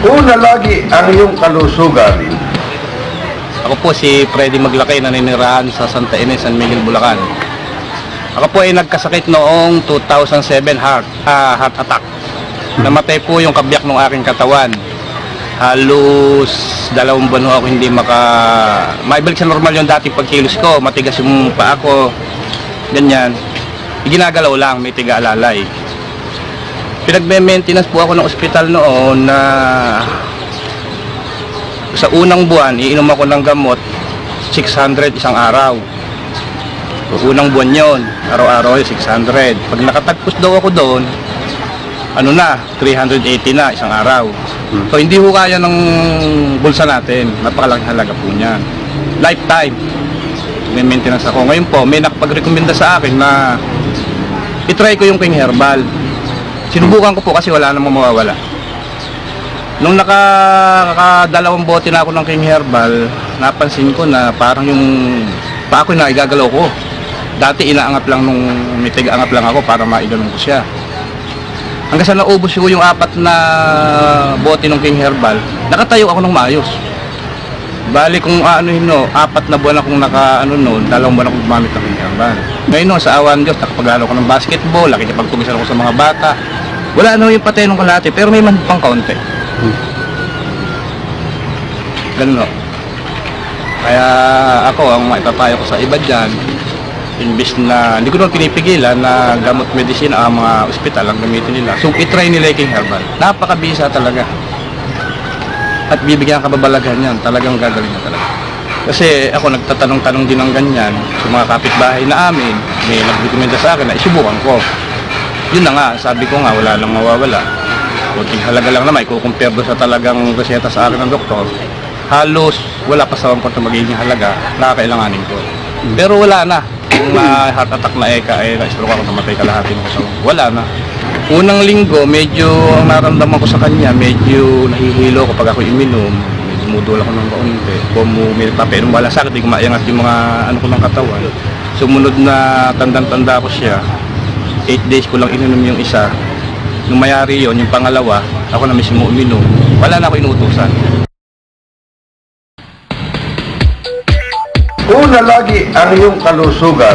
Una lagi ang iyong kalusugan. Ako po si Freddy Maglakay, naninirahan sa Santa Ines, San Miguel, Bulacan. Ako po ay nagkasakit noong 2007 heart attack. Namatay po yung kabyak ng aking katawan. Halos 2 buwan ako hindi maibalik sa normal yung dating pagkilos ko. Matigas yung paa ko, ganyan. Ginagalaw lang, may tiga-alalay. Pinagme-maintenance po ako ng ospital noon na sa unang buwan, iinom ako ng gamot 600 isang araw. Unang buwan yon, araw-araw 600. Pag nakatagpos daw ako doon, 380 na isang araw. So hindi ho kaya ng bulsa natin, napakalaking halaga po niyan. Lifetime, may maintenance ako. Ngayon po, may nakapag-recommenda sa akin na itry ko yung King Herbal. Sinubukan ko po kasi wala namang mawawala. Nung nakadalawang bote na ako ng King Herbal, napansin ko na parang yung paa ko na igagalaw ko. Dati inaangat lang nung may tiga-angat lang ako para maiganong ko siya. Hanggang sa naubos ko yung 4 na bote ng King Herbal, nakatayo ako ng maayos. Bali kung 4 na buwan akong 2 buwan akong gumamit ng King Herbal. Ngayon sa awan Diyos, nakapaglaro ko ng basketball, nakikipagtugisan ako sa mga bata. Wala yung patay ng kalahati, pero may man pang kaunti. Ganun o. Kaya ako, ang maipapayo ko sa iba dyan, imbis na, hindi ko naman pinipigilan na gamot medisina ang mga ospital ang gamitin nila. So, itry nila yung King Herbal. Napakabisa talaga. At bibigyan ka babalaghan yan, talagang gagaling na talaga. Kasi ako nagtatanong-tanong din ng ganyan sa mga kapitbahay na amin, may nagrekomenda sa akin na isubukan ko. Yun na nga, sabi ko nga, wala nang mawawala. Kunting halaga lang naman, i-compare doon sa talagang reseta sa akin ng doktor. Halos wala pa sa 1/4 na magiging halaga, nakakailanganin ko. Pero wala na. Kung heart attack na na-stroke ako, namatay kalahati ng katawan. Wala na. Unang linggo, medyo ang naramdaman ko sa kanya, medyo nahihilo kapag ako iminom. Dumudul ako ng kaunti. Kung may papainom, wala sakit, di ko maiangat yung mga ko ng katawan. Sumunod na tandang-tanda ko siya. 8 days ko lang ininom yung isa. Nung mayari yon, yung pangalawa, ako na mismo uminom. Wala na ako inuutusan. Una lagi ang iyong kalusugan.